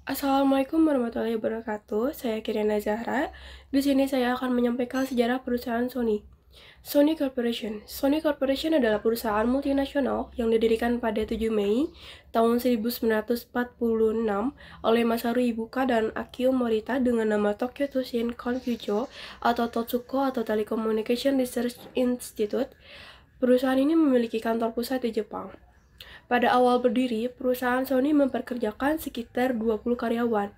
Assalamualaikum warahmatullahi wabarakatuh. Saya Kirana Zahra. Di sini saya akan menyampaikan sejarah perusahaan Sony. Sony Corporation. Sony Corporation adalah perusahaan multinasional yang didirikan pada 7 Mei tahun 1946 oleh Masaru Ibuka dan Akio Morita dengan nama Tokyo Toshin Konfucho atau Totsuko atau Telecommunication Research Institute. Perusahaan ini memiliki kantor pusat di Jepang. Pada awal berdiri, perusahaan Sony memperkerjakan sekitar 20 karyawan.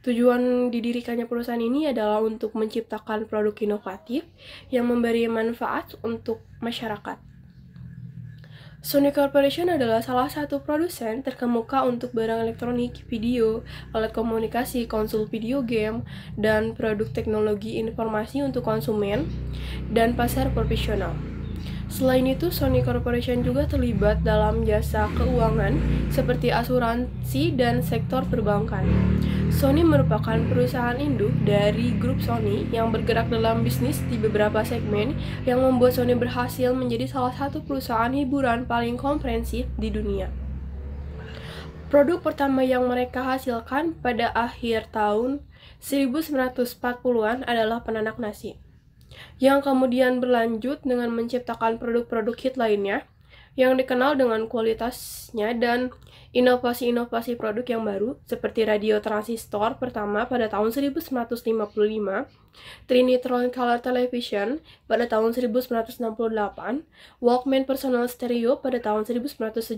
Tujuan didirikannya perusahaan ini adalah untuk menciptakan produk inovatif yang memberi manfaat untuk masyarakat. Sony Corporation adalah salah satu produsen terkemuka untuk barang elektronik, video, alat komunikasi, konsol video game, dan produk teknologi informasi untuk konsumen dan pasar profesional. Selain itu, Sony Corporation juga terlibat dalam jasa keuangan seperti asuransi dan sektor perbankan. Sony merupakan perusahaan induk dari grup Sony yang bergerak dalam bisnis di beberapa segmen yang membuat Sony berhasil menjadi salah satu perusahaan hiburan paling komprehensif di dunia. Produk pertama yang mereka hasilkan pada akhir tahun 1940-an adalah penanak nasi, yang kemudian berlanjut dengan menciptakan produk-produk hit lainnya yang dikenal dengan kualitasnya dan inovasi-inovasi produk yang baru seperti radio transistor pertama pada tahun 1955, Trinitron Color Television pada tahun 1968, Walkman Personal Stereo pada tahun 1979,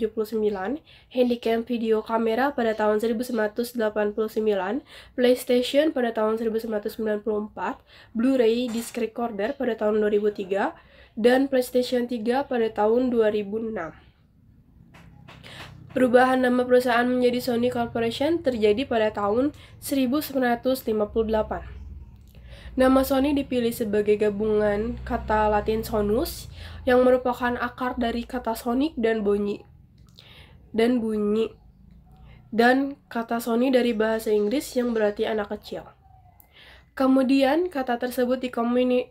Handycam Video Kamera pada tahun 1989, PlayStation pada tahun 1994, Blu-ray Disc Recorder pada tahun 2003, dan PlayStation 3 pada tahun 2006. Perubahan nama perusahaan menjadi Sony Corporation terjadi pada tahun 1958. Nama Sony dipilih sebagai gabungan kata Latin sonus yang merupakan akar dari kata sonic dan bunyi, dan kata Sony dari bahasa Inggris yang berarti anak kecil. Kemudian kata tersebut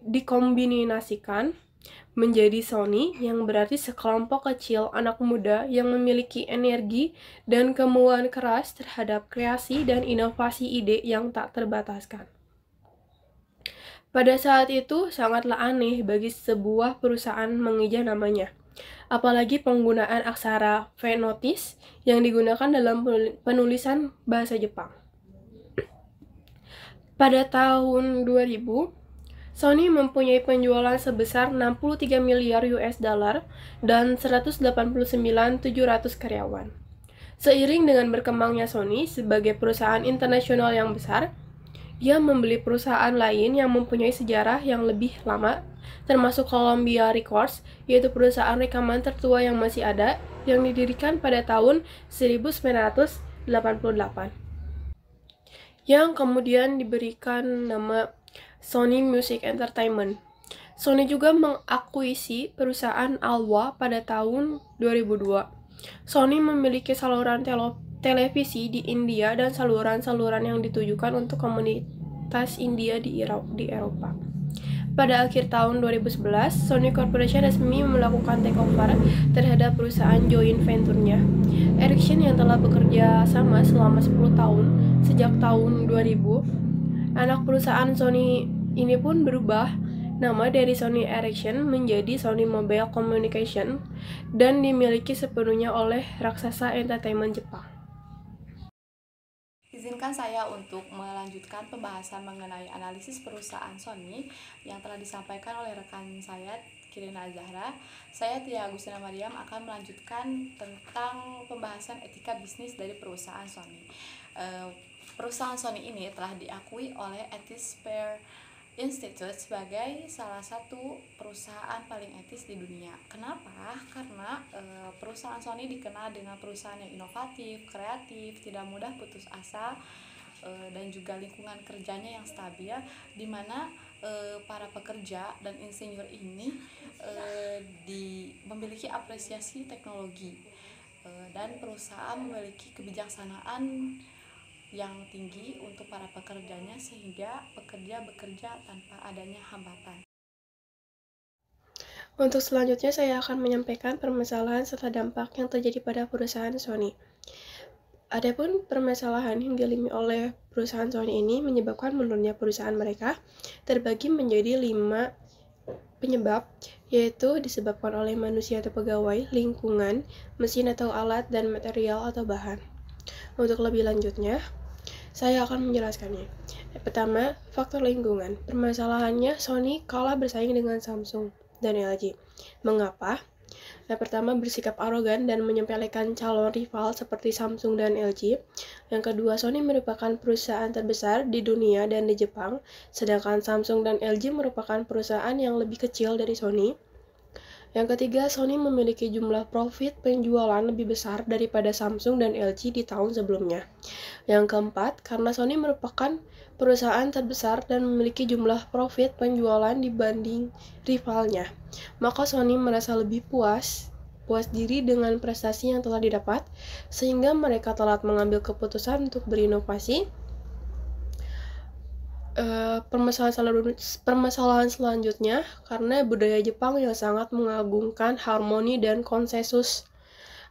dikombinasikan menjadi Sony yang berarti sekelompok kecil anak muda yang memiliki energi dan kemauan keras terhadap kreasi dan inovasi ide yang tak terbataskan. Pada saat itu sangatlah aneh bagi sebuah perusahaan mengeja namanya, apalagi penggunaan aksara Phoenix yang digunakan dalam penulisan bahasa Jepang. Pada tahun 2000, Sony mempunyai penjualan sebesar 63 miliar US dollar dan 189.700 karyawan. Seiring dengan berkembangnya Sony sebagai perusahaan internasional yang besar, ia membeli perusahaan lain yang mempunyai sejarah yang lebih lama, termasuk Columbia Records, yaitu perusahaan rekaman tertua yang masih ada, yang didirikan pada tahun 1988, yang kemudian diberikan nama Sony Music Entertainment. Sony juga mengakuisisi perusahaan Alwa pada tahun 2002. Sony memiliki saluran televisi di India dan saluran-saluran yang ditujukan untuk komunitas India di Eropa. Pada akhir tahun 2011, Sony Corporation resmi melakukan takeover terhadap perusahaan joint venture-nya, Ericsson, yang telah bekerja sama selama 10 tahun sejak tahun 2000. Anak perusahaan Sony ini pun berubah nama dari Sony Ericsson menjadi Sony Mobile Communication dan dimiliki sepenuhnya oleh raksasa entertainment Jepang. Izinkan saya untuk melanjutkan pembahasan mengenai analisis perusahaan Sony yang telah disampaikan oleh rekan saya, Kirana Zahra. Saya Tia Agustina Mariam akan melanjutkan tentang pembahasan etika bisnis dari perusahaan Sony. Perusahaan Sony ini telah diakui oleh Ethisphere Institute sebagai salah satu perusahaan paling etis di dunia. Kenapa? Karena perusahaan Sony dikenal dengan perusahaan yang inovatif, kreatif, tidak mudah putus asa, dan juga lingkungan kerjanya yang stabil, di mana para pekerja dan insinyur ini memiliki apresiasi teknologi, dan perusahaan memiliki kebijaksanaan yang tinggi untuk para pekerjanya sehingga pekerja bekerja tanpa adanya hambatan. Untuk selanjutnya saya akan menyampaikan permasalahan serta dampak yang terjadi pada perusahaan Sony. Adapun permasalahan yang dialami oleh perusahaan Sony ini menyebabkan menurunnya perusahaan mereka terbagi menjadi 5 penyebab, yaitu disebabkan oleh manusia atau pegawai, lingkungan, mesin atau alat, dan material atau bahan. Untuk lebih lanjutnya, saya akan menjelaskannya. Pertama, faktor lingkungan. Permasalahannya, Sony kalah bersaing dengan Samsung dan LG. Mengapa? Yang pertama, bersikap arogan dan menyepelekan calon rival seperti Samsung dan LG. Yang kedua, Sony merupakan perusahaan terbesar di dunia dan di Jepang, sedangkan Samsung dan LG merupakan perusahaan yang lebih kecil dari Sony. Yang ketiga, Sony memiliki jumlah profit penjualan lebih besar daripada Samsung dan LG di tahun sebelumnya. Yang keempat, karena Sony merupakan perusahaan terbesar dan memiliki jumlah profit penjualan dibanding rivalnya, maka Sony merasa lebih puas diri dengan prestasi yang telah didapat, sehingga mereka telah mengambil keputusan untuk berinovasi. Permasalahan selanjutnya, karena budaya Jepang yang sangat mengagungkan harmoni dan konsensus.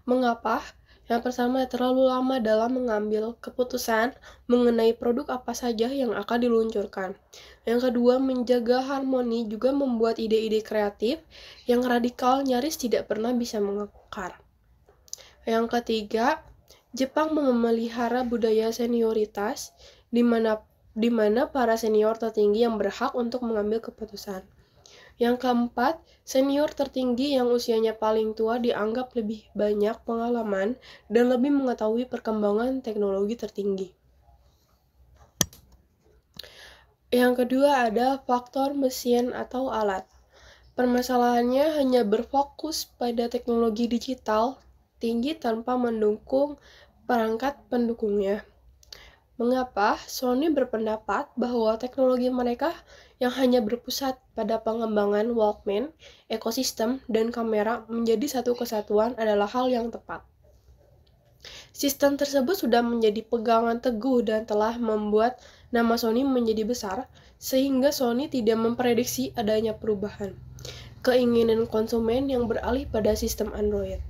Mengapa? Yang pertama, terlalu lama dalam mengambil keputusan mengenai produk apa saja yang akan diluncurkan. Yang kedua, menjaga harmoni juga membuat ide-ide kreatif yang radikal nyaris tidak pernah bisa mengakar. Yang ketiga, Jepang memelihara budaya senioritas di mana para senior tertinggi yang berhak untuk mengambil keputusan. Yang keempat, senior tertinggi yang usianya paling tua dianggap lebih banyak pengalaman dan lebih mengetahui perkembangan teknologi tertinggi. Yang kedua ada faktor mesin atau alat. Permasalahannya hanya berfokus pada teknologi digital tinggi tanpa mendukung perangkat pendukungnya. Mengapa? Sony berpendapat bahwa teknologi mereka yang hanya berpusat pada pengembangan Walkman, ekosistem, dan kamera menjadi satu kesatuan adalah hal yang tepat. Sistem tersebut sudah menjadi pegangan teguh dan telah membuat nama Sony menjadi besar, sehingga Sony tidak memprediksi adanya perubahan keinginan konsumen yang beralih pada sistem Android.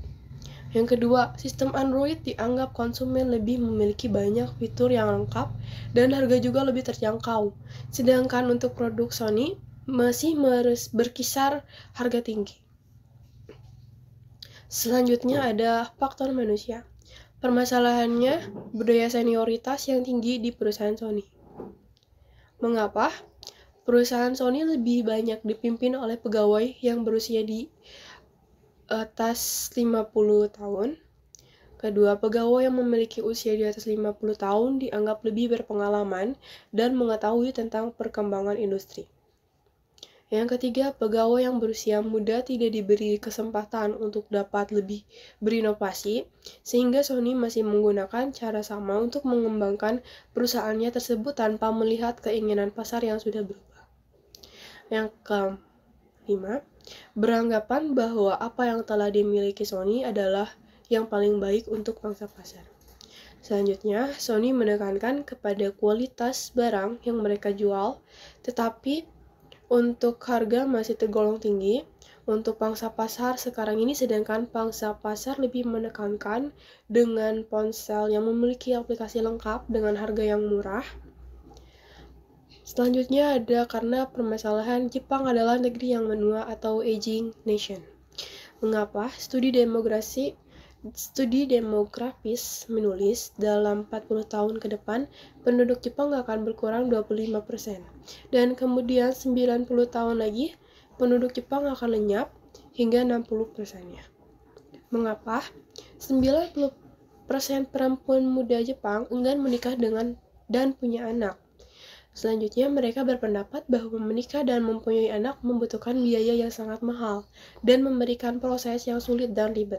Yang kedua, sistem Android dianggap konsumen lebih memiliki banyak fitur yang lengkap dan harga juga lebih terjangkau. Sedangkan untuk produk Sony masih berkisar harga tinggi. Selanjutnya ada faktor manusia. Permasalahannya budaya senioritas yang tinggi di perusahaan Sony. Mengapa? Perusahaan Sony lebih banyak dipimpin oleh pegawai yang berusia di atas 50 tahun. Kedua, pegawai yang memiliki usia di atas 50 tahun dianggap lebih berpengalaman dan mengetahui tentang perkembangan industri. Yang ketiga, pegawai yang berusia muda tidak diberi kesempatan untuk dapat lebih berinovasi, sehingga Sony masih menggunakan cara sama untuk mengembangkan perusahaannya tersebut tanpa melihat keinginan pasar yang sudah berubah. Yang kelima, beranggapan bahwa apa yang telah dimiliki Sony adalah yang paling baik untuk pangsa pasar. Selanjutnya, Sony menekankan kepada kualitas barang yang mereka jual, tetapi untuk harga masih tergolong tinggi untuk pangsa pasar sekarang ini, sedangkan pangsa pasar lebih menekankan dengan ponsel yang memiliki aplikasi lengkap dengan harga yang murah. Selanjutnya ada karena permasalahan Jepang adalah negeri yang menua atau aging nation. Mengapa? Studi demografis menulis dalam 40 tahun ke depan penduduk Jepang akan berkurang 25%. Dan kemudian 90 tahun lagi penduduk Jepang akan lenyap hingga 60%-nya. Mengapa? 90% perempuan muda Jepang enggan menikah dan punya anak. Selanjutnya, mereka berpendapat bahwa menikah dan mempunyai anak membutuhkan biaya yang sangat mahal dan memberikan proses yang sulit dan ribet.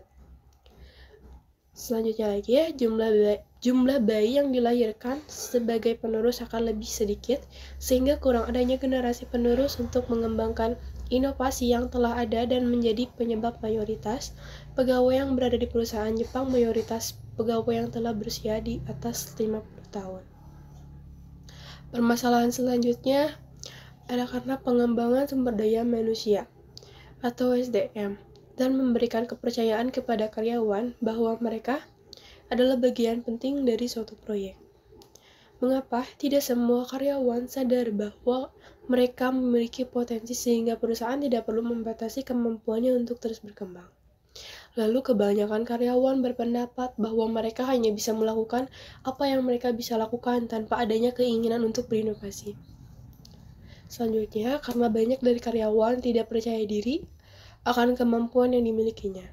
Selanjutnya lagi ya, jumlah bayi yang dilahirkan sebagai penerus akan lebih sedikit, sehingga kurang adanya generasi penerus untuk mengembangkan inovasi yang telah ada dan menjadi penyebab mayoritas pegawai yang berada di perusahaan Jepang mayoritas pegawai yang telah berusia di atas 50 tahun. Permasalahan selanjutnya ada karena pengembangan sumber daya manusia atau SDM dan memberikan kepercayaan kepada karyawan bahwa mereka adalah bagian penting dari suatu proyek. Mengapa tidak semua karyawan sadar bahwa mereka memiliki potensi sehingga perusahaan tidak perlu membatasi kemampuannya untuk terus berkembang? Lalu kebanyakan karyawan berpendapat bahwa mereka hanya bisa melakukan apa yang mereka bisa lakukan tanpa adanya keinginan untuk berinovasi. Selanjutnya, karena banyak dari karyawan tidak percaya diri akan kemampuan yang dimilikinya.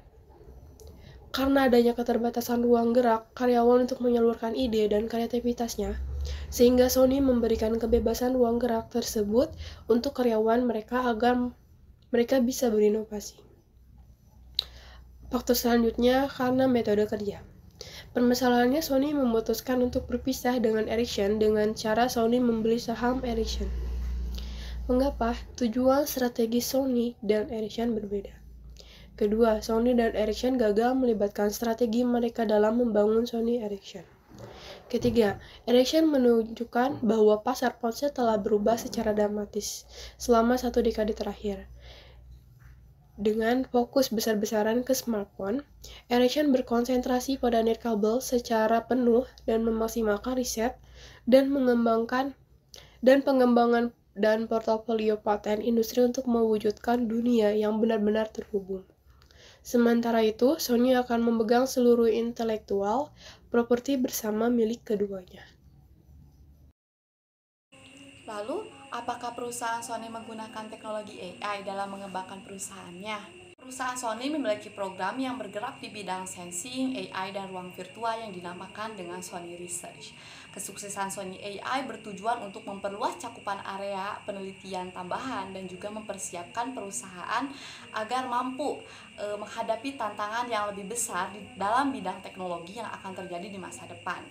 Karena adanya keterbatasan ruang gerak karyawan untuk menyalurkan ide dan kreativitasnya, sehingga Sony memberikan kebebasan ruang gerak tersebut untuk karyawan mereka agar mereka bisa berinovasi. Faktor selanjutnya karena metode kerja. Permasalahannya Sony memutuskan untuk berpisah dengan Ericsson dengan cara Sony membeli saham Ericsson. Mengapa tujuan strategi Sony dan Ericsson berbeda? Kedua, Sony dan Ericsson gagal melibatkan strategi mereka dalam membangun Sony Ericsson. Ketiga, Ericsson menunjukkan bahwa pasar ponsel telah berubah secara dramatis selama 1 dekade terakhir. Dengan fokus besar-besaran ke smartphone, Ericsson berkonsentrasi pada nirkabel secara penuh dan memaksimalkan riset dan pengembangan dan portofolio paten industri untuk mewujudkan dunia yang benar-benar terhubung. Sementara itu, Sony akan memegang seluruh intelektual properti bersama milik keduanya. Lalu, apakah perusahaan Sony menggunakan teknologi AI dalam mengembangkan perusahaannya? Perusahaan Sony memiliki program yang bergerak di bidang sensing, AI, dan ruang virtual yang dinamakan dengan Sony Research. Kesuksesan Sony AI bertujuan untuk memperluas cakupan area penelitian tambahan dan juga mempersiapkan perusahaan agar mampu menghadapi tantangan yang lebih besar dalam bidang teknologi yang akan terjadi di masa depan.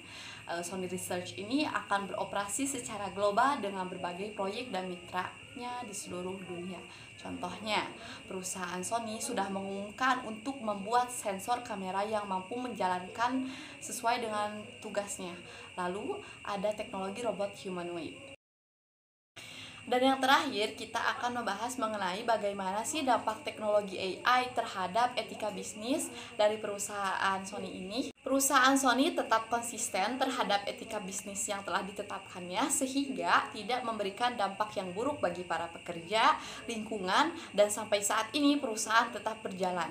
Sony Research ini akan beroperasi secara global dengan berbagai proyek dan mitranya di seluruh dunia. Contohnya, perusahaan Sony sudah mengumumkan untuk membuat sensor kamera yang mampu menjalankan sesuai dengan tugasnya. Lalu, ada teknologi robot humanoid. Dan yang terakhir, kita akan membahas mengenai bagaimana sih dampak teknologi AI terhadap etika bisnis dari perusahaan Sony ini. Perusahaan Sony tetap konsisten terhadap etika bisnis yang telah ditetapkannya sehingga tidak memberikan dampak yang buruk bagi para pekerja, lingkungan, dan sampai saat ini perusahaan tetap berjalan.